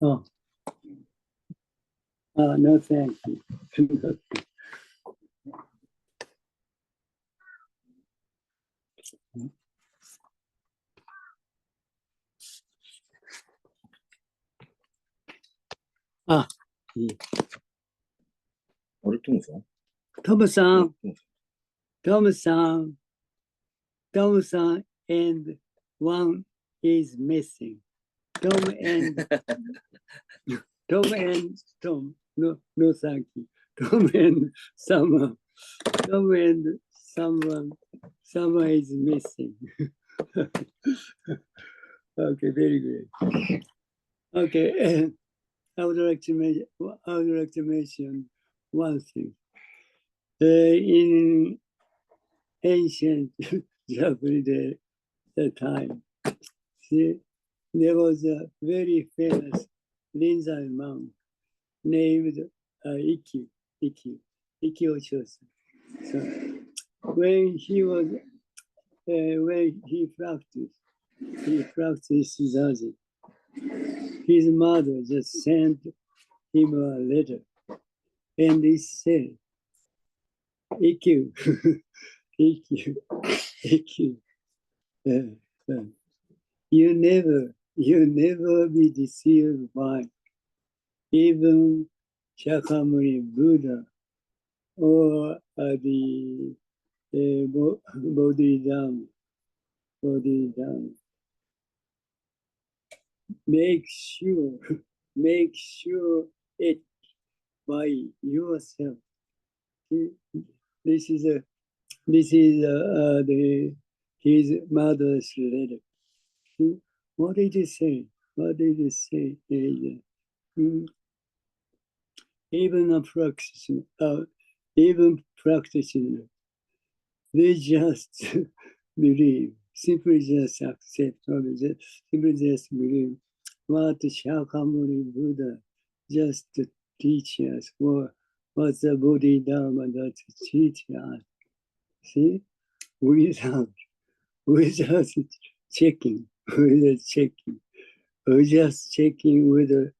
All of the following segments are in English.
Oh, no, thank you. Tom-san, and one is missing. Tom and no, thank you. Tom and someone is missing. Okay, very good. Okay, I would like to mention one thing. In ancient Japanese time, see, there was a very famous Rinzai monk named Ikkyo-cho. So when he practiced zazen, his mother just sent him a letter, and it said, Ikkyo, you never be deceived by even Shakyamuni Buddha or the Bodhidharma. Make sure it by yourself. This is his mother's letter. What did it say? Even practitioner, they just believe, simply just accept, simply just believe what Shakyamuni Buddha just teach us, what the Bodhidharma that teach us. See, without checking, we're just checking whether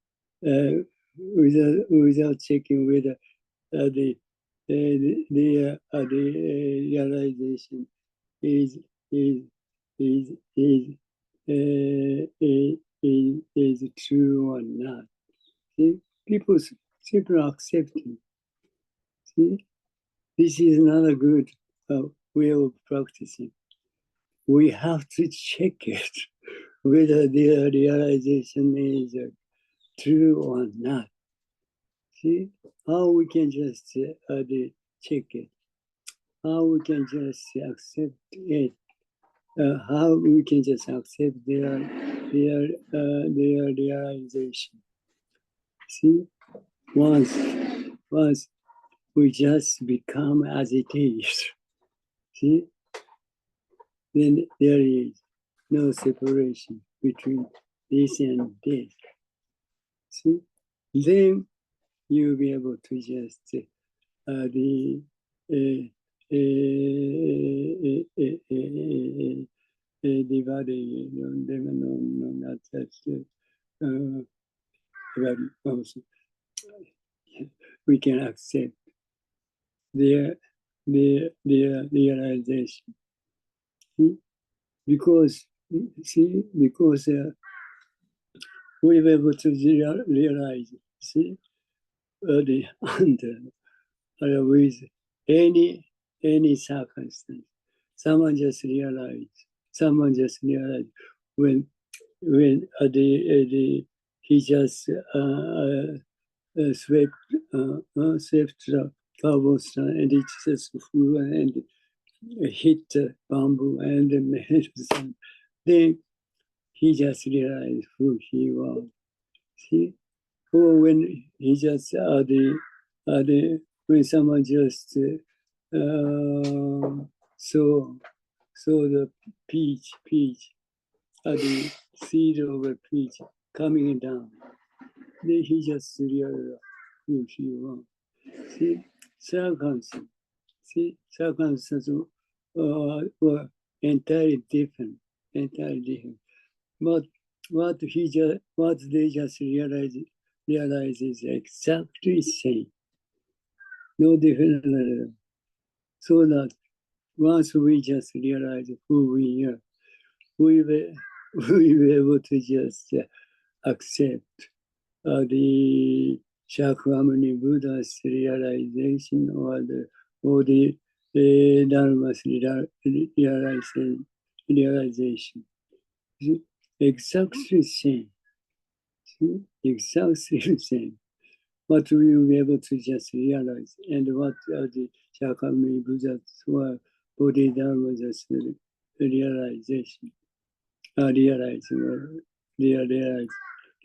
without checking whether the realization is true or not. See, people simply accepting. See, this is not a good way of practicing. We have to check it whether the realization is true or not. See how we can just check it, how we can just accept it, how we can just accept their realization. See, once we just become as it is, see, then there is no separation between this and this. See, then you'll be able to just dividing, not just also. We can accept their realization. Because we're able to realize, see, with any circumstance, someone just realized when he just swept the carbon strand and it just flew and hit the bamboo and made some. Then he just realized who he was. See, or when he just when someone just saw the peach, the seed of a peach coming down, then he just realized who he was. See, circumstances were entirely different. But what they just realize is exactly same, no different at all. So that once we just realize who we are, we will be able to just accept the Shakyamuni Buddha's realization or the Dharma's realization. Exactly the same. Exactly the same. What we will be able to just realize and what the Shakyamuni Buddha's or Bodhidharma's realization. Realize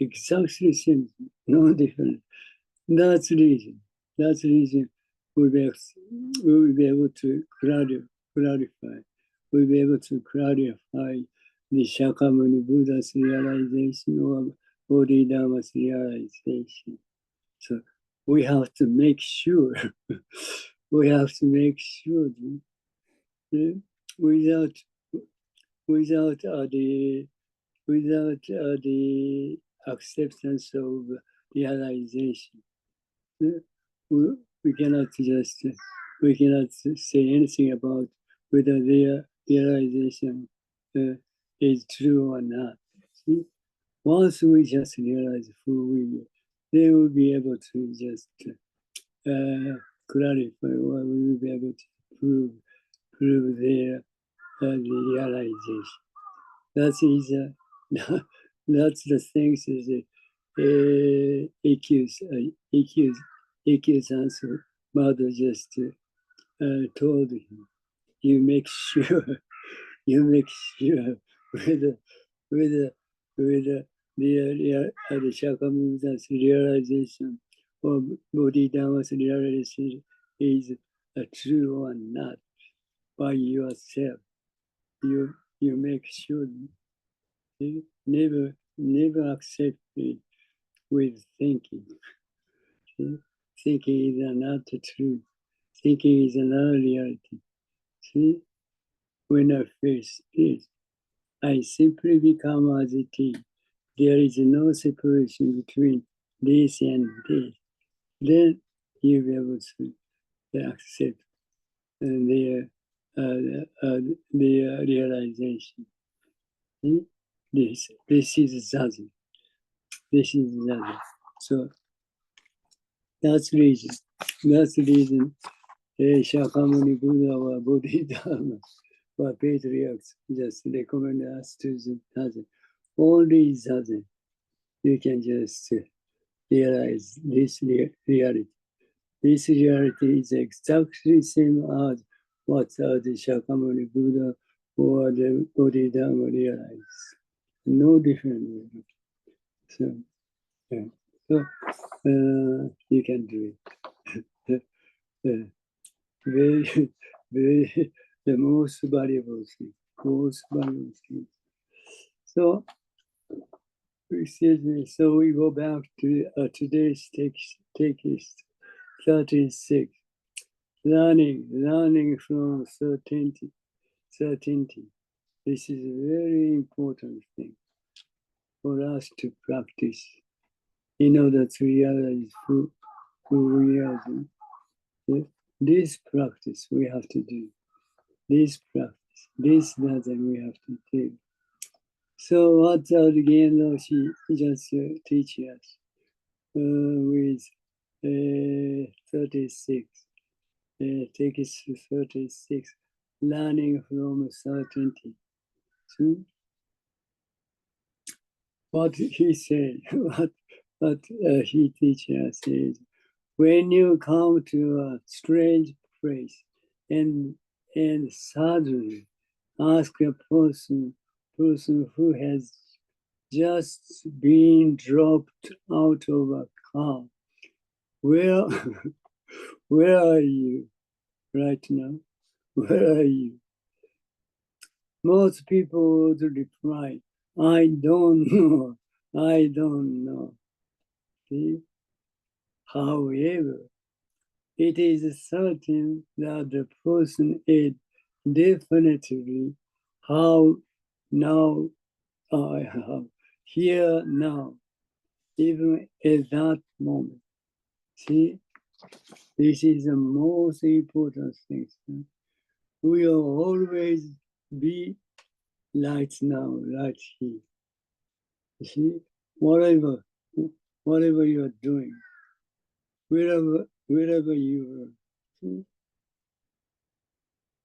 exactly the same, no different. That's the reason. That's the reason we will be able to clarify. We'll be able to clarify the Shakyamuni Buddha's realization or Bodhidharma's realization. So we have to make sure. We have to make sure that without the acceptance of realization, we cannot say anything about whether their realization is true or not. See? Once we just realize who we are, they will be able to just clarify, or we will be able to prove their realization. That's the things that AQ's answer mother just told him. You make sure whether the Shakyamuni realization or Bodhidharma's realization is true or not by yourself. You make sure. Never accept it with thinking. See? Thinking is not the truth. Thinking is another reality. See? When I face this, I simply become as it is. There is no separation between this and this. Then you'll be able to accept their realization. See? This is Zazen. This is Zazen. So that's the reason. Shakyamuni Buddha or Bodhidharma or patriarchs just recommend us to the Zazen. Only Zazen. You can just realize this reality. This reality is exactly the same as what the Shakyamuni Buddha or the Bodhidharma realize. No different. So, yeah. So you can do it. Very, the most valuable thing. So, excuse me. So we go back to today's text 36. Learning from certainty. This is a very important thing for us to practice in order to realize who we are. This practice we have to do. This practice, this lesson we have to take. So what the Jinen Roshi just teach us with 36. Text 36. Learning from certainty. So what he said, what he teaches us is, when you come to a strange place and suddenly ask a person who has just been dropped out of a car, where are you right now? Where are you? Most people would reply, I don't know. See? However, it is certain that the person is definitely here, now, even at that moment. See, this is the most important thing. We will always be right now, right here. You see, whatever you are doing, wherever you are. See,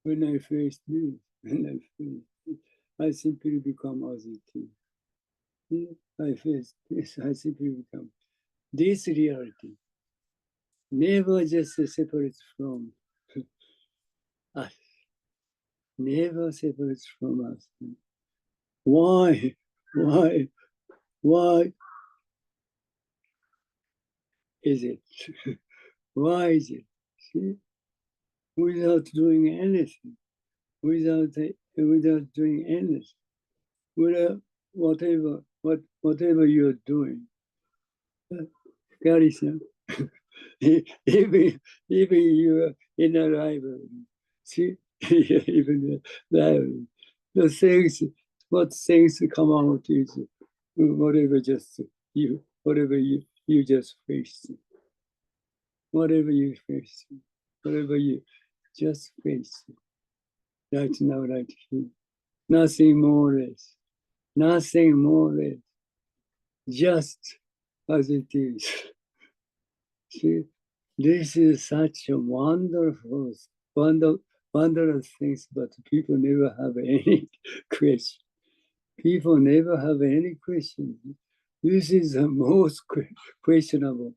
when I face this, I simply become as it is. See, I face this, I simply become this reality. Never just separate from us. Never separates from us. Why? Why? Why is it? Why is it? See, without doing anything, without doing anything, whatever you're doing, Garrison, even you're in a library, see, even the library, the things, what things come out is whatever whatever you just face, whatever you face, whatever you just face, right now, right here, nothing more or less, nothing more or less, just as it is. See, this is such a wonderful, wonderful things, but people never have any question. People never have any question. This is the most questionable.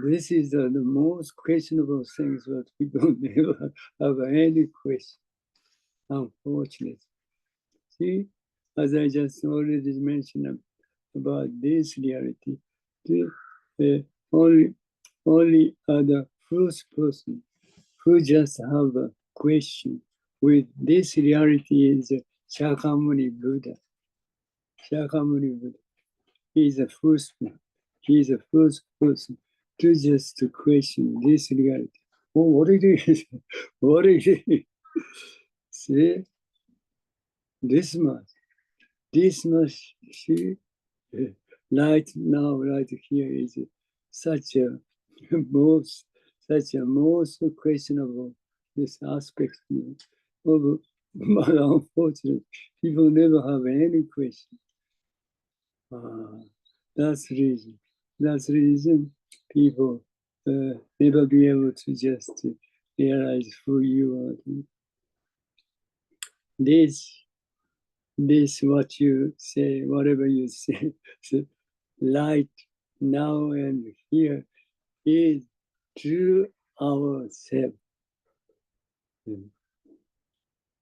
This is the most questionable things, but people never have any question. Unfortunately. See, as I just already mentioned about this reality, the only other first person who just have a question with this reality is Shakyamuni Buddha. Shakyamuni Buddha. He is the first one. He is the first person to just to question this reality. Oh, what it is? What it is? See, this much, see, right now, right here is such a most questionable this aspect of, but unfortunately, people never have any question. That's the reason. That's the reason people never be able to just realize who you are. This what you say, whatever you say, light now and here is true ourselves.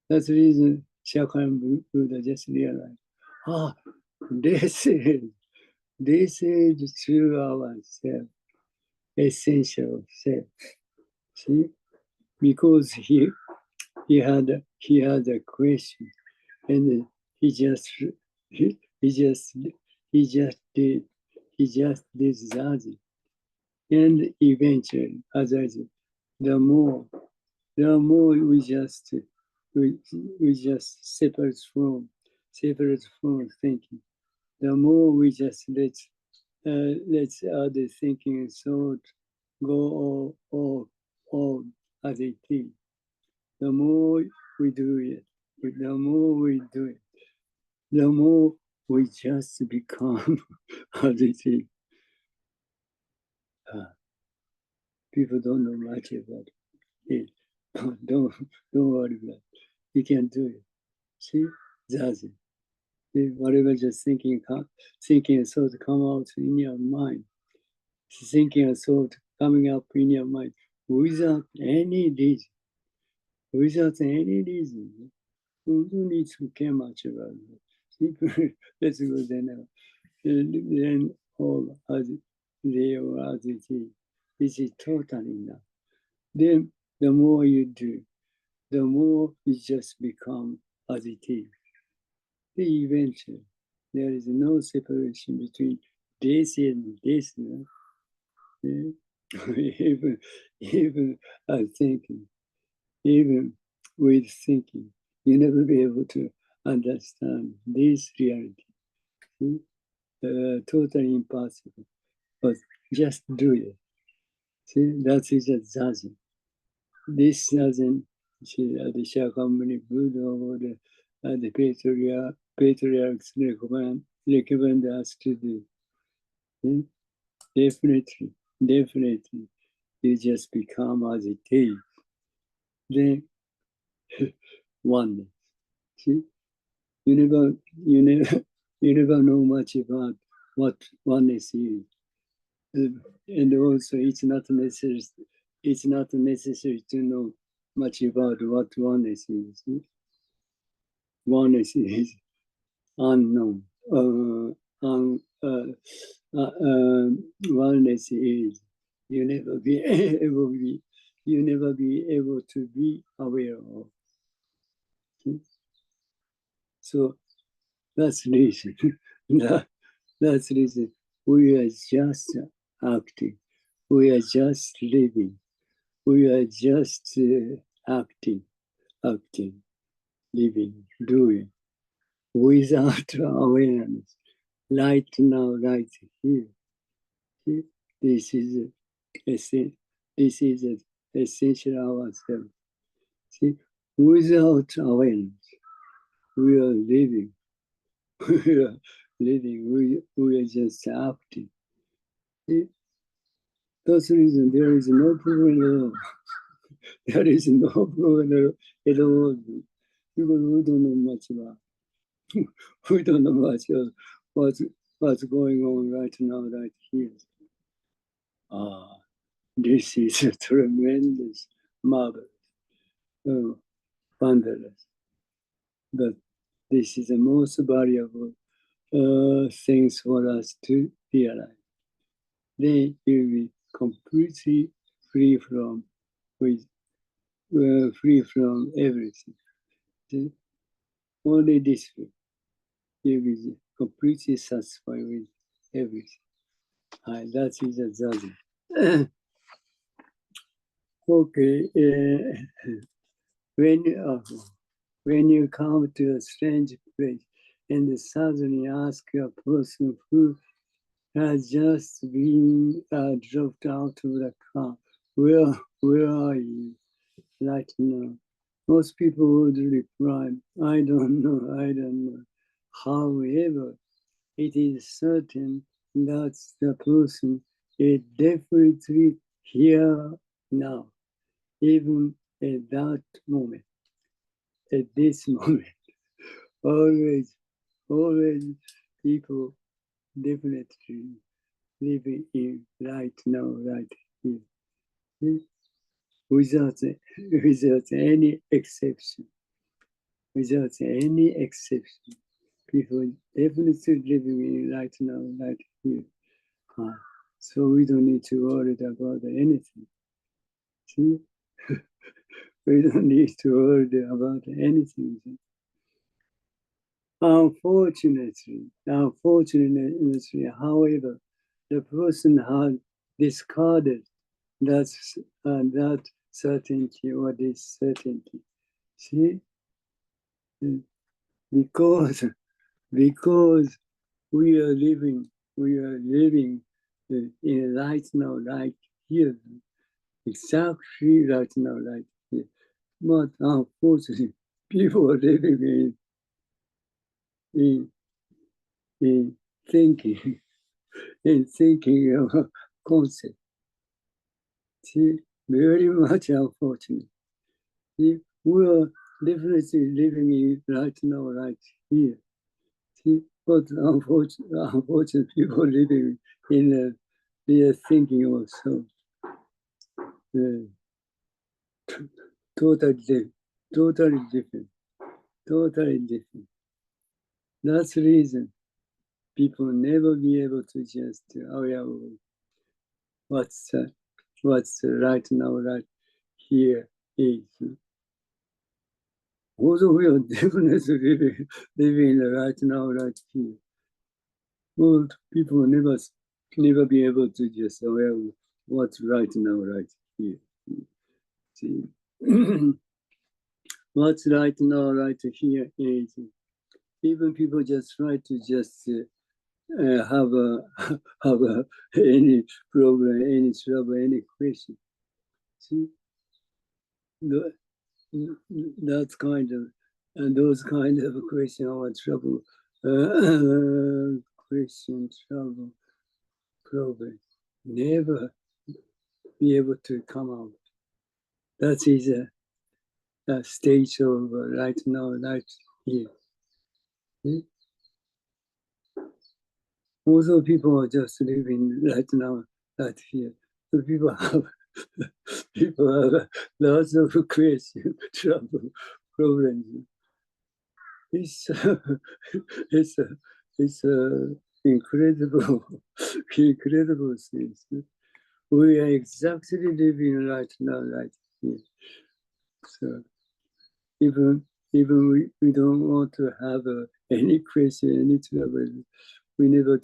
That's the reason Shakyamuni Buddha just realized, this is true ourself, essential self. See, because he had a question, and he just did that, and eventually, as I said, the more we just separate from thinking, the more we just let other thinking and thought go all as it is. The more we do it, the more we just become as it is. People don't know much about it. Don't worry about it. You can do it. See, that's it. See, whatever just thinking and thought come out in your mind. Thinking and thought coming up in your mind without any reason. Without any reason. We don't need to care much about it. Simply, let's go then all as they are as it is. This is totally enough. Then the more you do, the more you just become as it is. Eventually, there is no separation between this and this. Even as thinking, even with thinking, you never be able to understand this reality. See? totally impossible. But just do it. See, that is a zazen. This zazen, the Shakyamuni Buddha or the patriarchs recommend us to do. See? Definitely, you just become as it is. Then oneness. See, you never know much about what oneness is, and also it's not necessary. It's not necessary to know much about what oneness is. Oneness is unknown. Oneness is you never be able to be aware of. So that's the reason. That's the reason we are just acting. We are just living. We are just acting, living, doing, without awareness. Right now, right here. This is essential ourselves. See, without awareness, we are living. We are living. We are just acting. See, that's the reason there is no problem at all. There is no problem at all. Because we don't know much about. We don't know much of what's going on right now, right here. This is a tremendous, marvelous, wondrous. But this is the most valuable things for us to realize. Then you'll be completely free from everything. Only this way you'll be completely satisfied with everything. That is a zazen. Okay, when you come to a strange place and suddenly ask a person who has just been dropped out of the car, where are you right now? Most people would reply, I don't know. However, it is certain that the person is definitely here now, even at that moment, at this moment. Always people definitely living in right now, right here, without any exception. Without any exception, people definitely living in right now, right here. So we don't need to worry about anything. See? We don't need to worry about anything. Unfortunately, however, the person had discarded that certainty or this certainty. See, because we are living in right now, right here, exactly right now, right here. But unfortunately, people are living in thinking, in thinking of a concept. See, very much unfortunate. See, we are definitely living in right now, right here. See, but unfortunate people living in they are thinking also totally different. That's the reason people never be able to just aware of what's right now, right here is. Although we are definitely living right now, right here. Well, people never be able to just aware of what's right now, right here. See, what's right now, right here is even people just try to just any problem, any trouble, any question. See, that's kind of, and those kind of question or trouble, question, trouble, problem, never be able to come out. That is a stage of right now, right here. See? Although people are just living right now, right here, so people have lots of questions, trouble, problems. It's it's incredible, incredible things. We are exactly living right now, right here. So even we don't want to have any question, any trouble. We never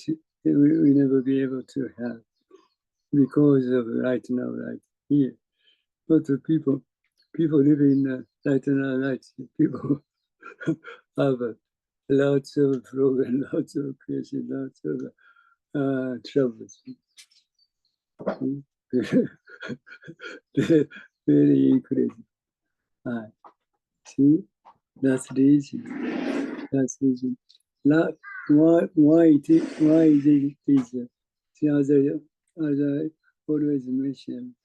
be able to have because of right now, right here. But the people living right now, right here, people have lots of problems, lots of questions, lots of troubles. Very incredible. See, that's the reason. That's the reason. Why it is see, as I always mention,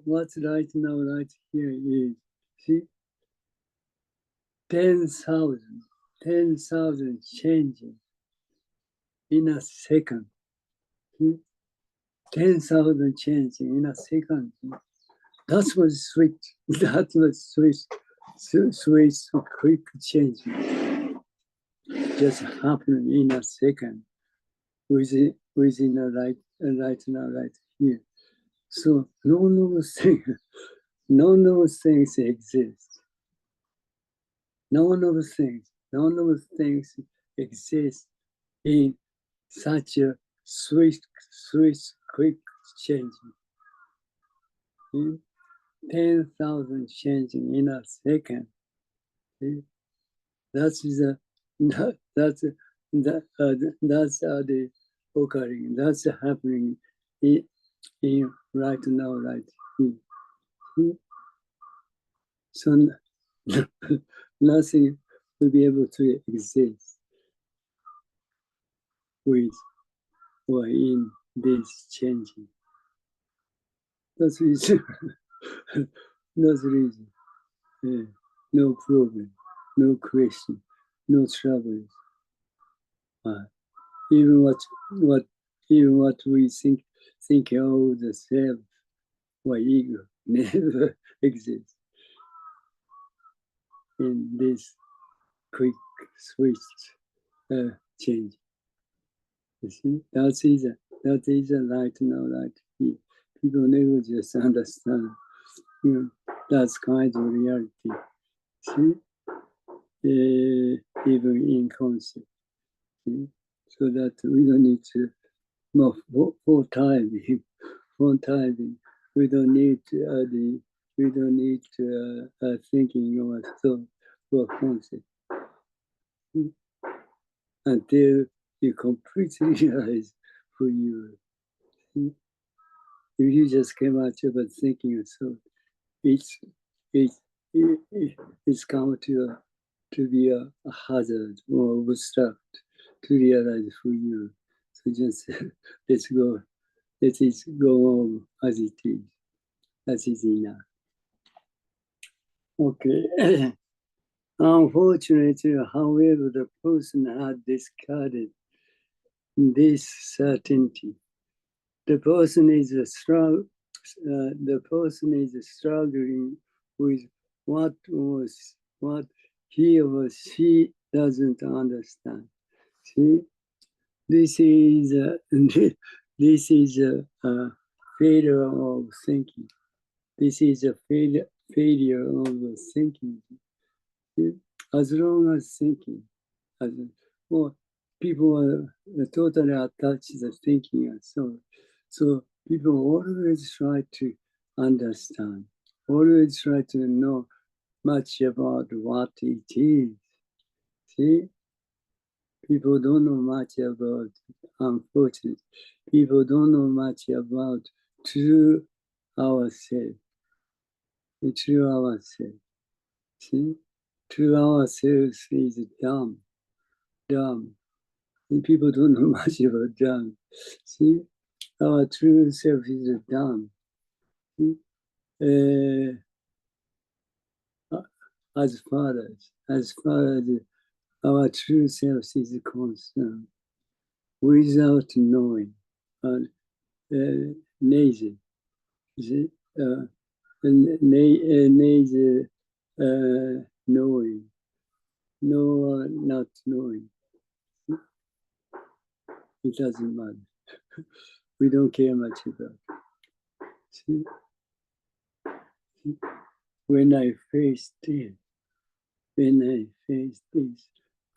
what's right now, right here is, see, 10,000 changing in a second. See? 10,000 changing in a second. That was switch. That was switch quick changing. Just happened in a second. Within a right now, right here. So none of those things exist. None of those things exist in such a swift, quick changing. 10,000 changing in a second. See? That's the occurring. That's happening in right now, right here. See? So nothing will be able to exist with or in this changing. That's the reason. That's the reason. Yeah. No problem, no question, no troubles. Even what we think of the self or ego never exists in this quick switch change. You see, that is a right now, right here. People never just understand. That's kind of reality. See, even in concept. See? So that we don't need to, for timing, we don't need to thinking or thought or concept until you completely realize who you are. If you just came out about thinking and thought, it's come to be a hazard or obstruct to realize who you are. So just let it go on as it is. That is enough. Okay. Unfortunately, however, the person had discarded this certainty. The person is struggling with what he or she doesn't understand. See, this is a failure of thinking. This is a failure of thinking. See? As long as thinking, people are totally attached to the thinking and so people always try to understand, always try to know much about what it is. See? People don't know much about, unfortunately, people don't know much about true ourselves. The true ourselves. See? True ourselves is dumb. Dumb. And people don't know much about dumb. See? Our true self is dumb. See? As far as our true self is concerned, without knowing, lazy, lazy, knowing, no, not knowing. It doesn't matter. We don't care much about it. See? When I face this,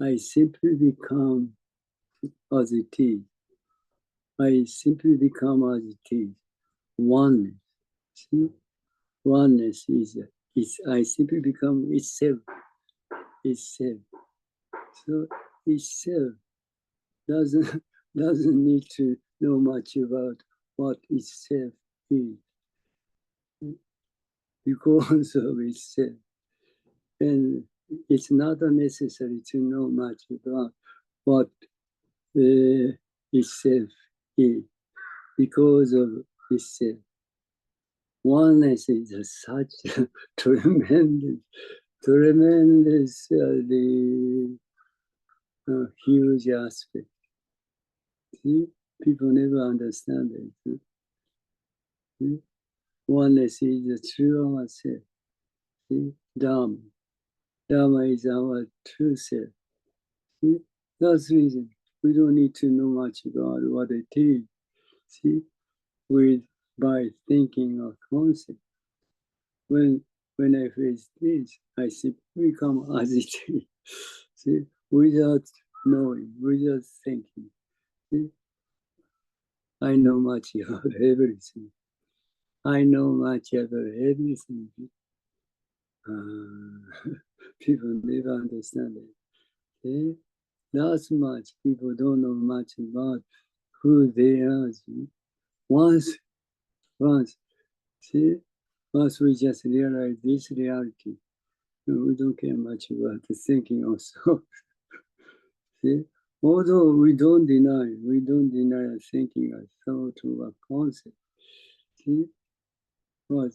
I simply become as it is. I simply become as it is. Oneness. See? Oneness is I simply become itself. Itself. So itself doesn't need to know much about what itself is because of itself. And it's not necessary to know much about what itself is because of itself. Oneness is such a tremendous, huge aspect. See? People never understand it. See? Oneness is the true ourself. See? Dharma. Dharma is our true self. See? That's the reason we don't need to know much about what it is. See? By thinking of concept. When I face this, I simply become as it is. See? Without knowing, without thinking. See? I know much about everything. I know much about everything. People never understand it. See? That's much. People don't know much about who they are. See? Once, see? Once we just realize this reality, we don't care much about the thinking also. See? Although we don't deny thinking as thought or a concept. See? But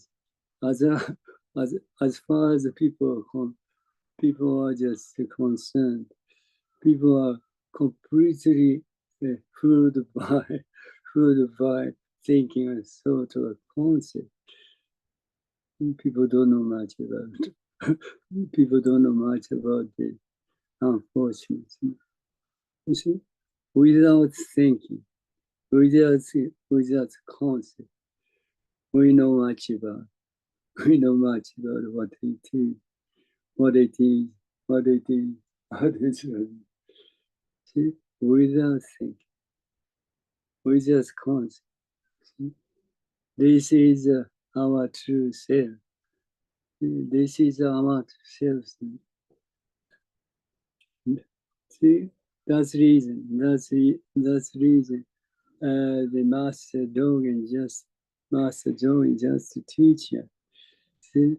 as far as the people are just concerned, people are completely fooled by thinking and thought or concept. People don't know much about it. People don't know much about it, unfortunately. You see, without thinking, without concept, we know much about what it is, what it is, what it is, what it is. See, without thinking, without concept. See? This is our true self. This is our self. See, that's reason. That's reason. The Master Dogen just to teach us. See,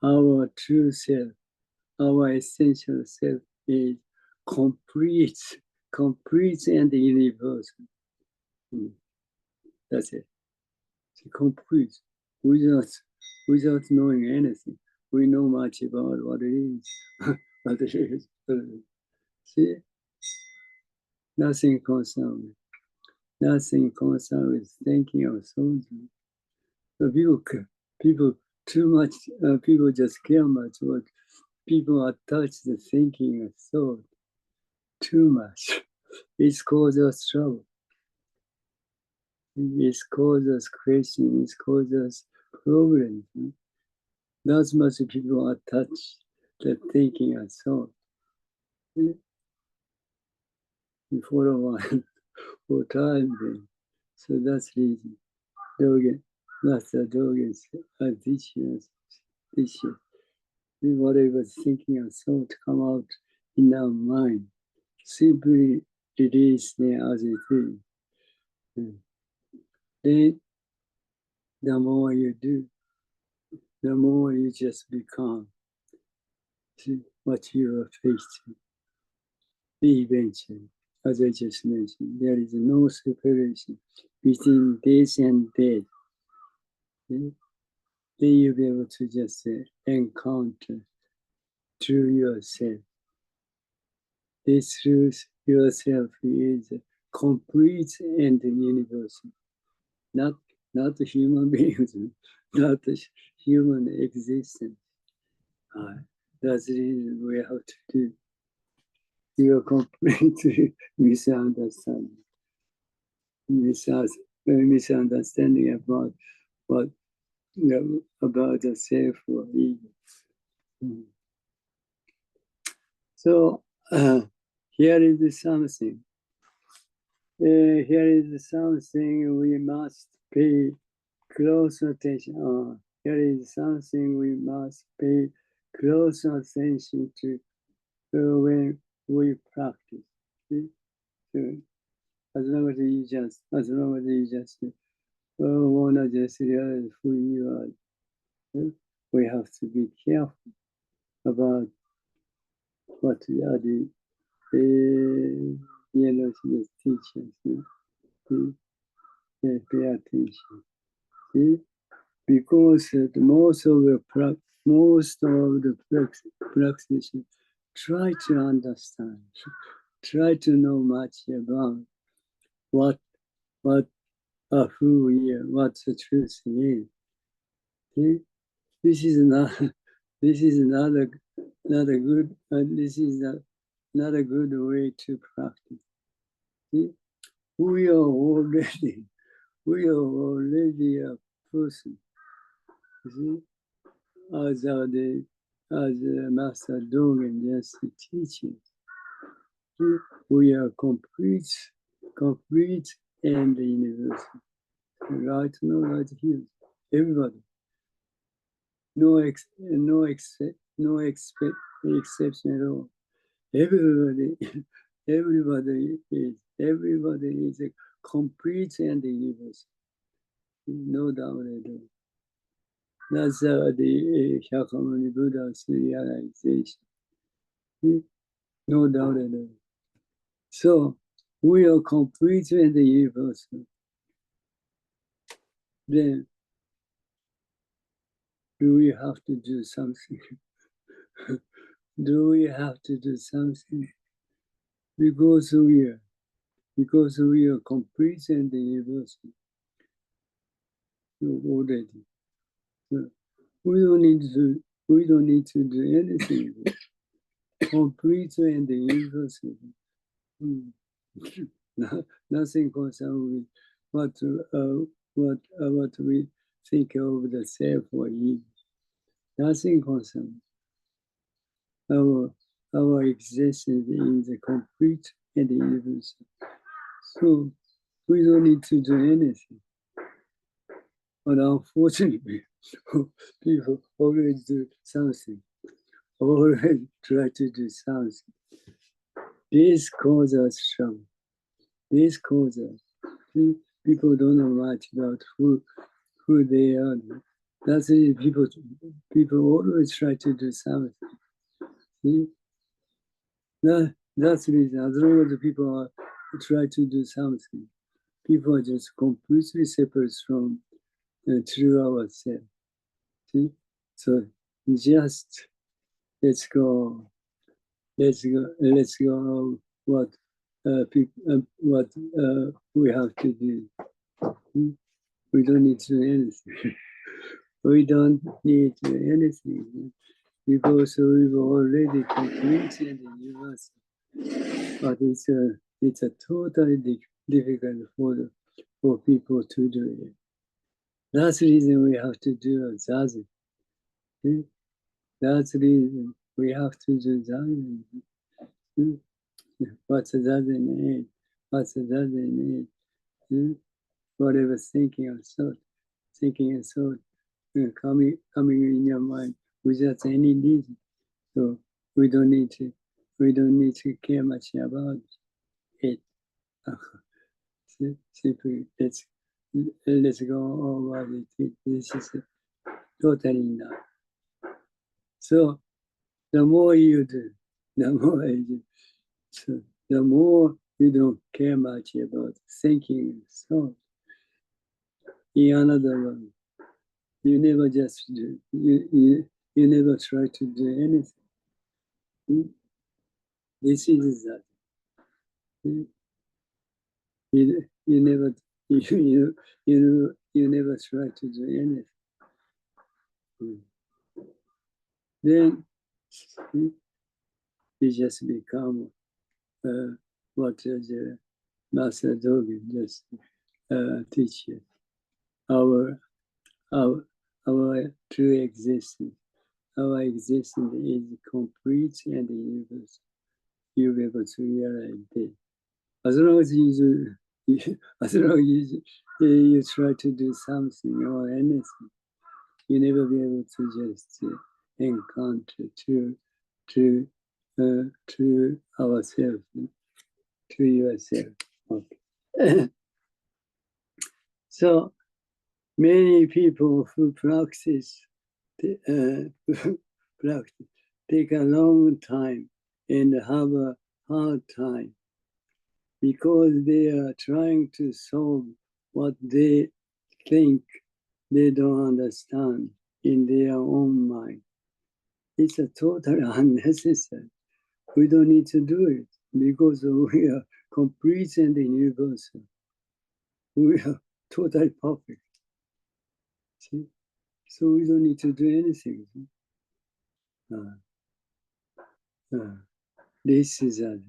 our true self, our essential self is complete and universal. That's it. It's complete without knowing anything. We know much about what it is. What it is. See, nothing concerned with thinking or thought. So people too much. People just care much what people attach the thinking and thought too much. It's caused us trouble. It's caused us questions. It's caused us problems. Not much people attach the thinking and thought. For a while, for time being. So that's the reason. Dogen, Master Dogen teaches whatever thinking and thought come out in our mind. simply release them as it is. Then the more you do, the more you just become what you are facing. Eventually, as I just mentioned, there is no separation between this and that. Then you'll be able to just encounter through yourself. This truth yourself is complete and universal, not human beings, not human existence. That's the reason we have to do. You are completely misunderstanding about what about the self or ego. So here is something. Here is something we must pay close attention on. Here is something we must pay close attention to when we practice. See? So, as long as you just wanna just realize who you are, we have to be careful about what we are doing. The teachers, pay attention. See? Because most of the practitioners try to understand, try to know much about what who we are, what the truth is. See? This is not a good not a good way to practice. See? We are already a person. You see? As Master Dogen just teaches, we are complete and universal. Right now, right here, everybody. No exception at all. Everybody is a complete and universal. No doubt at all. That's the Shakyamuni Buddha's realization. No doubt at all. So we are complete and universal. Then do we have to do something? Do we have to do something? Because we are complete and universal already. So we don't need to do anything. Complete and universal. Nothing concerned with what we think of the self or ego. Nothing concerned. Our existence is a complete and universal. So we don't need to do anything. But unfortunately, people always do something. Always try to do something. This causes trouble. This causes people don't know much about who they are. That's it. People always try to do something. See? That's the reason. As long as the people try to do something, people are just completely separate from true ourselves. See? So just let's go. What we have to do. We don't need to do anything. We don't need to do anything because we've already completed the universe. But it's a totally difficult for people to do it. That's the reason we have to do zazen. See? That's the reason we have to do zazen. What's the zazen is? What's the zazen is? Whatever thinking and thought coming in your mind without any reason. So we don't need to We don't need to care much about it. Simply let's go over it. This is totally enough. So the more you do, the more I do. So the more you don't care much about thinking. So in another one, you never just do. You never try to do anything. This is that. You never you never try to do anything. Then you just become what the Master Dogen just teaches. Our true existence. Our existence is complete and universal. You'll be able to realize that. As long as as long as you try to do something or anything, you never be able to just encounter to ourselves, to yourself. Okay. So many people who practice take a long time and have a hard time because they are trying to solve what they think they don't understand in their own mind. It's a totally unnecessary. We don't need to do it because we are complete and universal. We are totally perfect. See? So we don't need to do anything. This is a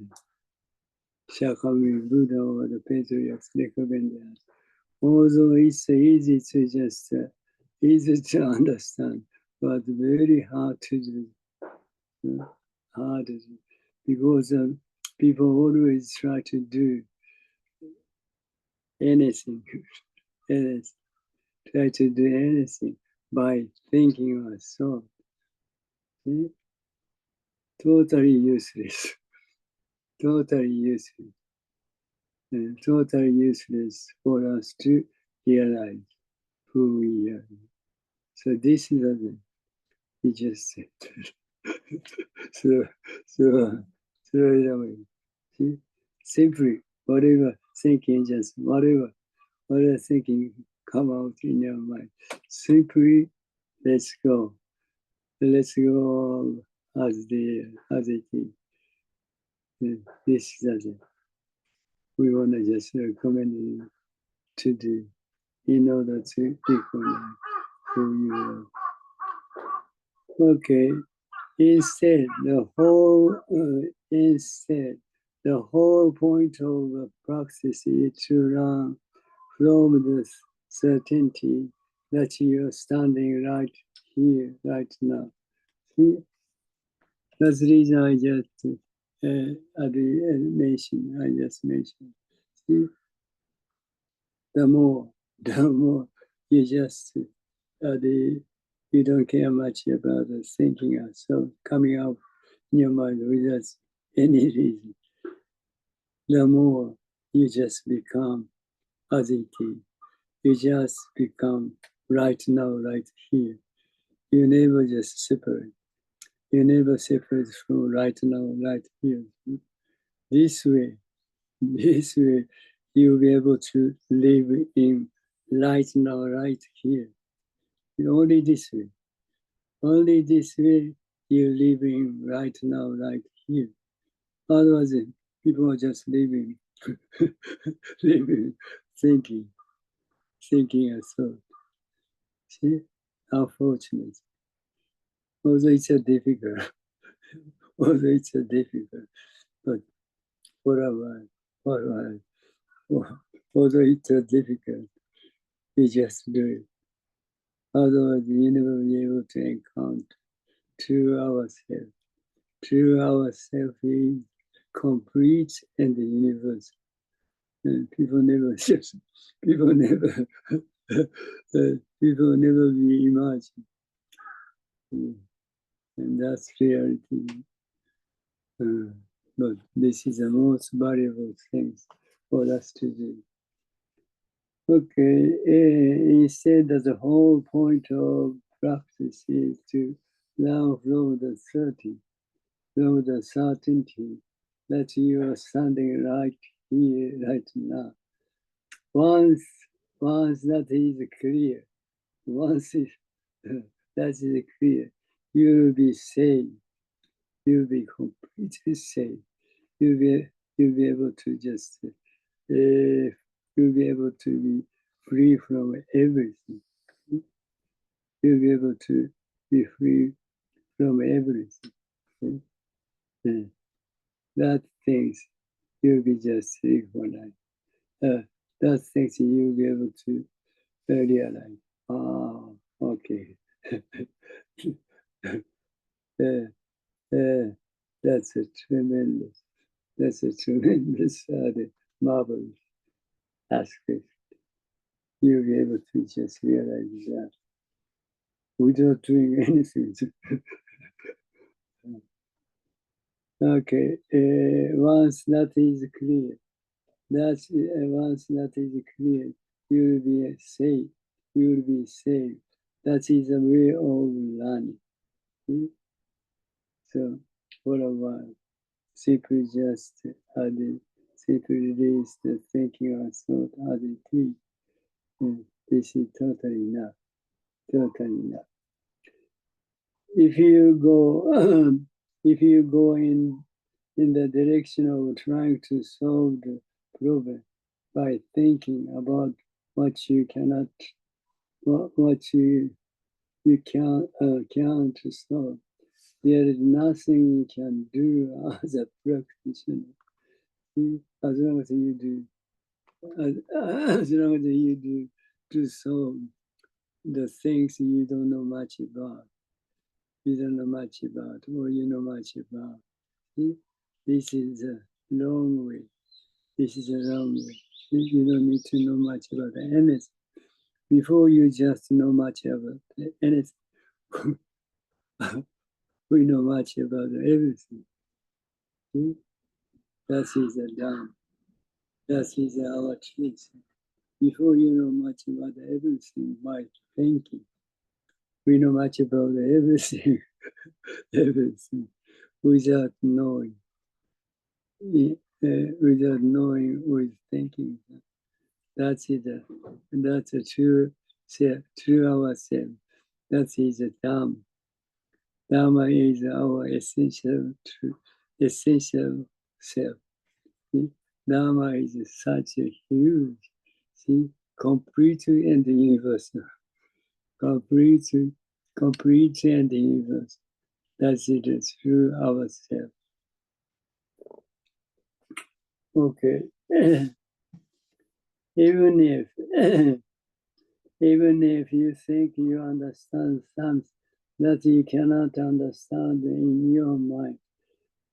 Shakyamuni Buddha or the patriarchs recommended. Although it's easy to just easy to understand, but very hard to do. Hard to do. Because people always try to do anything, try to do anything by thinking or thought. See? Totally useless. Totally useless. And totally useless for us to realize who we are. So this is what he just said. so throw it away. See? Simply whatever thinking, just whatever thinking come out in your mind. Simply let's go. Let's go as it is. And this is it. We want to just recommend you to do in order to recognize who you are. Okay. Instead, the whole point of the practice is to learn from the certainty that you are standing right here, right now. See? That's the reason I just mentioned. See? The more you just you don't care much about the thinking so coming up in your mind without any reason. The more you just become as it is. You just become right now, right here. You never just separate. You never separate from right now, right here. This way, you'll be able to live in right now, right here. Only this way. Only this way you live in right now, right here. Otherwise, people are just living, living, thinking and thought. See, unfortunate. Although it's a difficult, but for a while, although it's a difficult, you just do it. Otherwise, you never be able to encounter true ourselves. True ourself is complete and universal. And people never be imagined. And that's reality. But this is the most valuable things for us to do. Okay, instead of the whole point of practice is to learn from the certainty that you are standing right here, right now. Once that is clear, once that is clear, you will be safe. You'll be completely safe. You'll be able to just you'll be able to be free from everything. You'll be able to be free from everything. That things you'll be just equalized. That things you'll be able to realize. Ah, okay. That's a tremendous, marvelous aspect. You'll be able to just realize that without doing anything. Okay, once that is clear, once that is clear, you will be safe. You will be safe. That is a way of learning. So, for a while, simply just adding, simply release the thinking or thought as it is. This is totally enough. Totally enough. If you go, if you go in the direction of trying to solve the problem by thinking about what you cannot, what you can't solve, there is nothing you can do as a practitioner. As long as you do, as long as you do to solve the things you don't know much about, or you know much about. See? This is a long way. This is a long way. You don't need to know much about anything. Before you just know much about anything, we know much about everything. See? That is a Dharma. That is our truth. Before you know much about everything by thinking, we know much about everything, everything, without knowing. Without knowing, with thinking. That's a true self, true ourself. That is a Dharma. Dharma is our essential self. See? Dharma is such a huge, complete and universal. Complete and universal. That's it, true ourself. Okay. Even if you think you understand something that you cannot understand in your mind,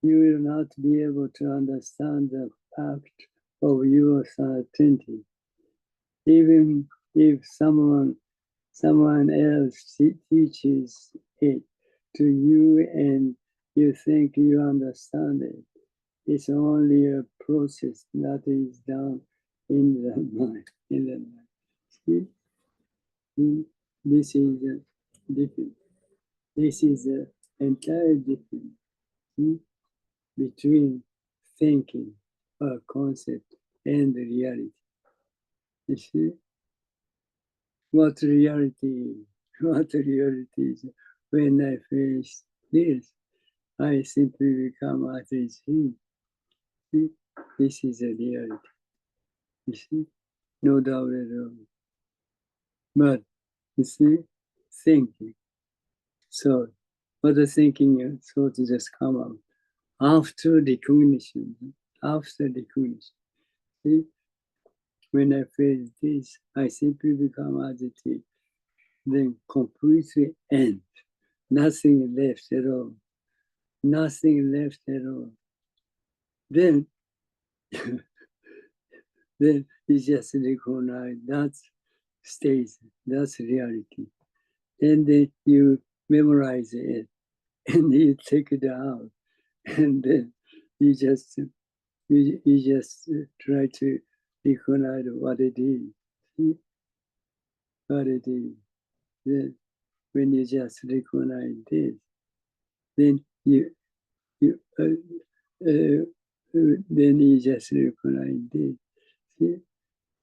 you will not be able to understand the fact of your certainty. Even if someone else teaches it to you and you think you understand it, it's only a process that is done in the mind. See? This is different. This is entirely different between thinking, a concept, and reality. You see? What reality is? What reality is? When I face this, I simply become as is he. See? This is a reality. You see? No doubt at all. But, you see, thinking. So, what the thinking thought just come out after recognition. After recognition. See? When I face this, I simply become as it is. Then completely end. Nothing left at all. Nothing left at all. Then, then you just recognize that stays, that's reality. And then you memorize it and you take it out. And then you just try to recognize what it is. See? What it is. Then when you just recognize this, then you then you just recognize this. See?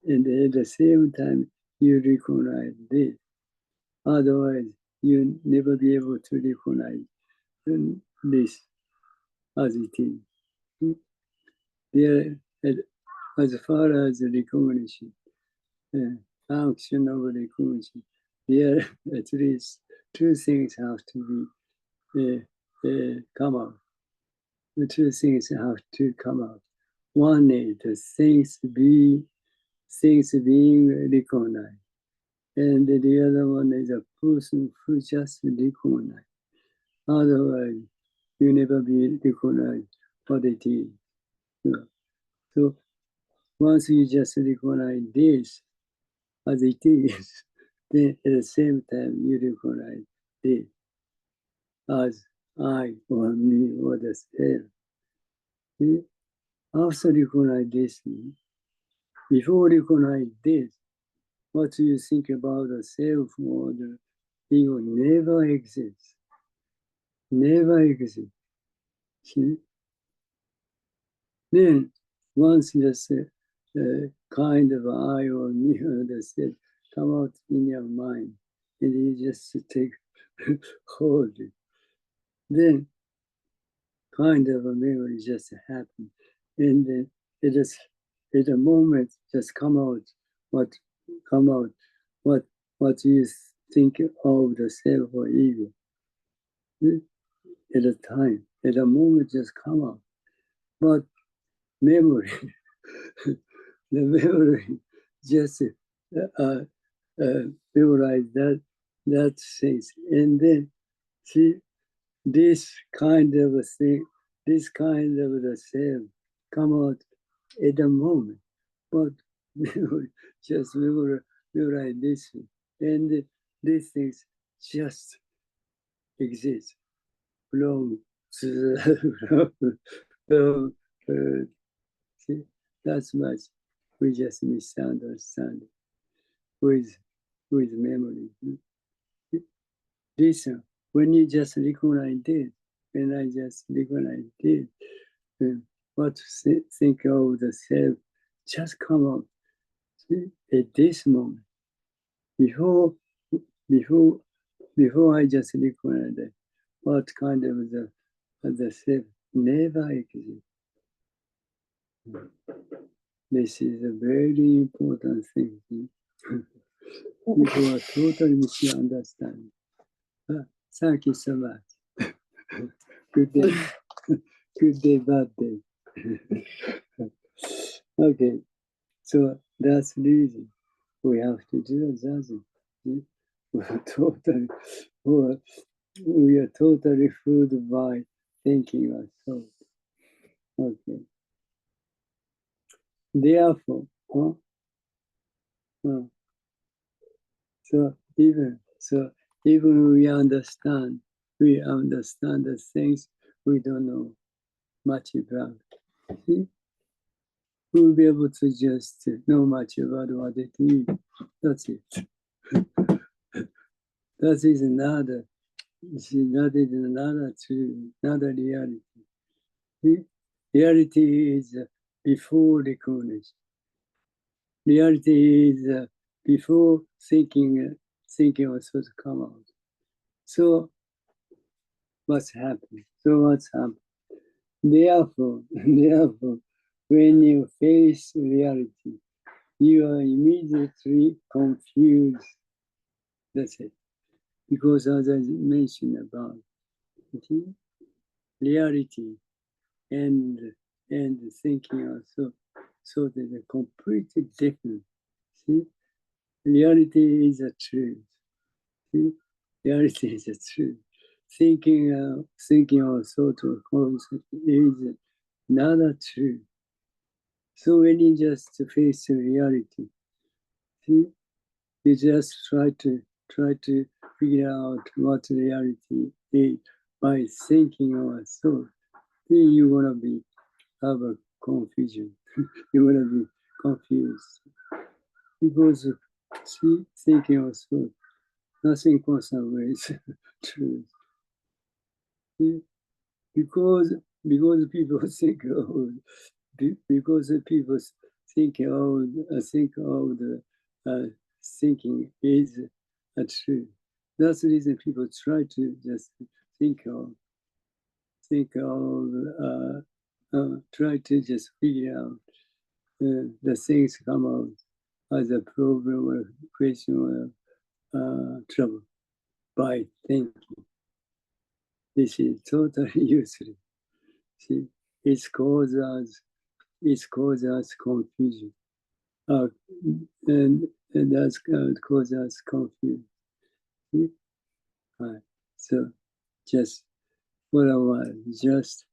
And at the same time, you recognize this. Otherwise, you'll never be able to recognize this as it is. See? There, as far as recognition, action of recognition, there at least two things have to be come out. The two things have to come out. One is the things being recognized, and the other one is a person who just recognized. Otherwise, you never be recognized what it is. So once you just recognize this as it is, then at the same time you recognize this as I or me or the self. See? After recognize this, before recognize this, what you think about the self or the ego never exists. Never exists. See? Then once just kind of I or me or the self come out in your mind, and you just take hold. Then kind of a memory just happen, and then it is at a moment just come out what you think of the self or ego. At a time, at a moment just come out. But memory, the memory just memorize that things, and then see this kind of a thing, this kind of the self come out at the moment, but just memorize this, and these things just exist from see, that's much we just misunderstand with memory. This when you just recognize this, when I just recognize this, what to think of the self just come out. See, at this moment, before I just recognize that, what kind of the self never exists. This is a very important thing. People are totally misunderstanding. Thank you so much. Good day. Good day, bad day. Okay, so that's the reason we have to do zazen. We are totally fooled by thinking ourselves. Okay. Therefore, so even we understand the things we don't know much about. See? We'll be able to just know much about what it is. That's it. That is another another reality. See? Reality is before recognition. Reality is before thinking was supposed to come out. So what's happening? Therefore, when you face reality, you are immediately confused. That's it. Because as I mentioned about reality and thinking also, so there's a completely different. See, reality is a truth. See, reality is a truth. Thinking or thought or concept is not a truth. So when you just face reality, see, you just try to figure out what reality is by thinking or thought. Then you wanna be have a confusion. You're going to be confused. Because thinking of thought, nothing constant with truth. Because people think of because people think of the thinking is true. That's the reason people try to just try to just figure out the things come out as a problem or question or trouble by thinking. This is totally useless. See, it causes confusion, and that's causes confusion. See? Right. So just for a while, just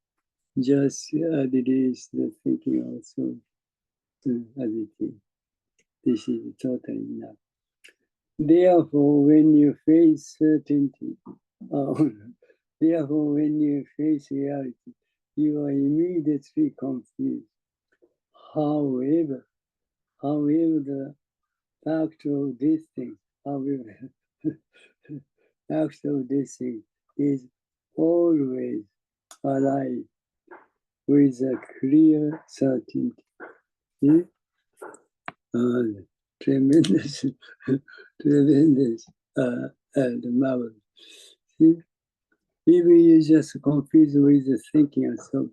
as it is, the thinking also as it is. This is totally enough. Therefore, when you face certainty, therefore, when you face reality, you are immediately confused. However, the fact of this thing, fact of this thing is always alive with a clear certainty. See? Tremendous, tremendous, and marvelous. See? Even you just confused with the thinking and so,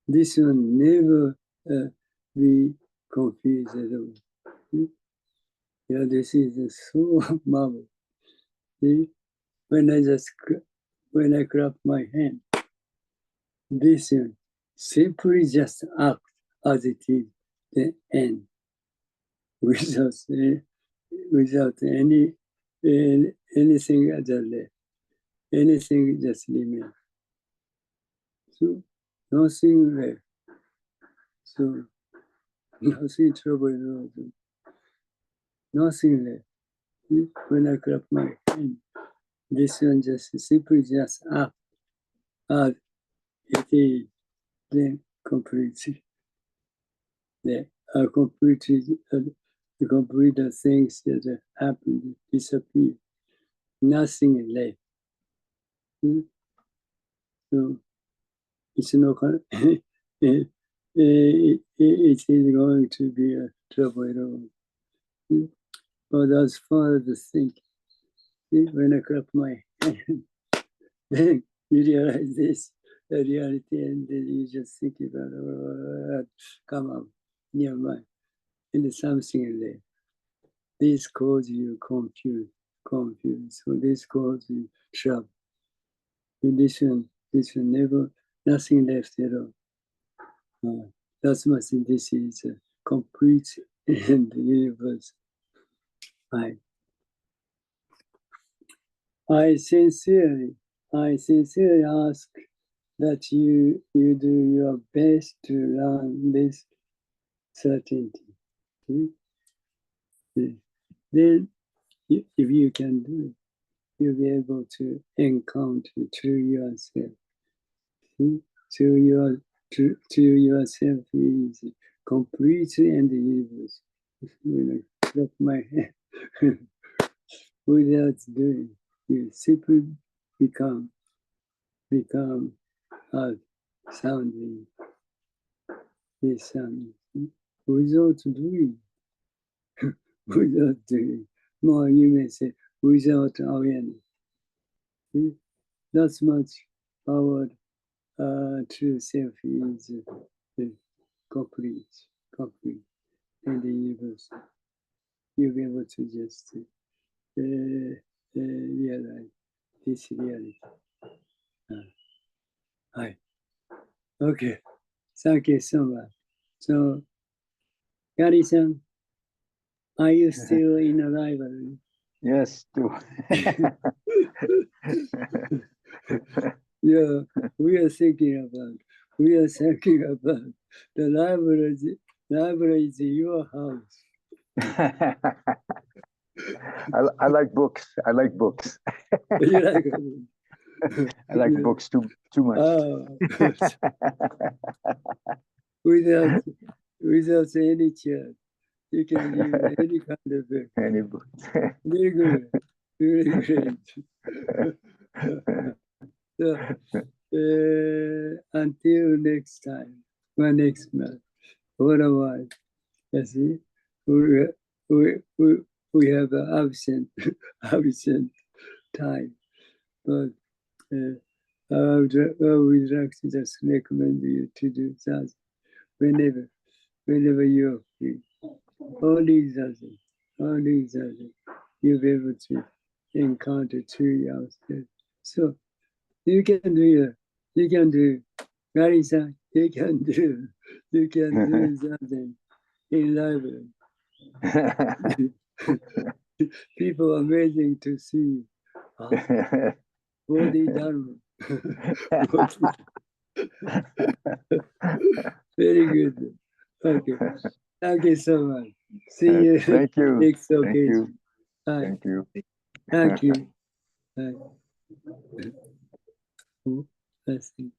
this will never be confused at all. See? Yeah, this is so marvelous. See? When I clap my hand, this will simply just act as it is, the end, without anything other left. Anything just remains. So nothing left. So nothing trouble, nothing left. When I clap my hand, this one just simply just act as it is, then completely. The complete things that happen disappear. Nothing left. So it's not it is going to be a trouble at all. But as far as the thinking, when I clap my hand, then you realize this, the reality, and then you just think about come up near mind, and there's something there. This causes you confused. So this causes you trouble. In this one never, nothing left at all. That's why this is complete in the universe. I sincerely ask that you do your best to learn this certainty. Then, if you can do it, you'll be able to encounter true yourself. True yourself is completely in the universe. When I clap my hand, without doing, you simply become sounding this sound without doing. Without doing. More, you may say, without awareness. See? That's much our true self is complete in the universe. You'll be able to just realize this reality. Hi. Okay. Thank you so much. So, Gary-san, are you still in the library? Yes, too. Yeah, we are thinking about the library. Library is your house. I like books. I like books. You like I like books too much. Oh. without any chair. You can use any kind of book. Any books. Very good. Very great. So, until next time, or next month, otherwise, you see, we have an absent time. But I would like to just recommend you to do that whenever you're free. Only that, you'll be able to encounter true yourself. So you can do Gary-san, you can do something in library. People are amazing to see. Bodhi Dharma. Very good. Okay. Thank you so much. See you Thank you. next Thank occasion. you. Thank you. Thank you. Bye. Oh, let's see.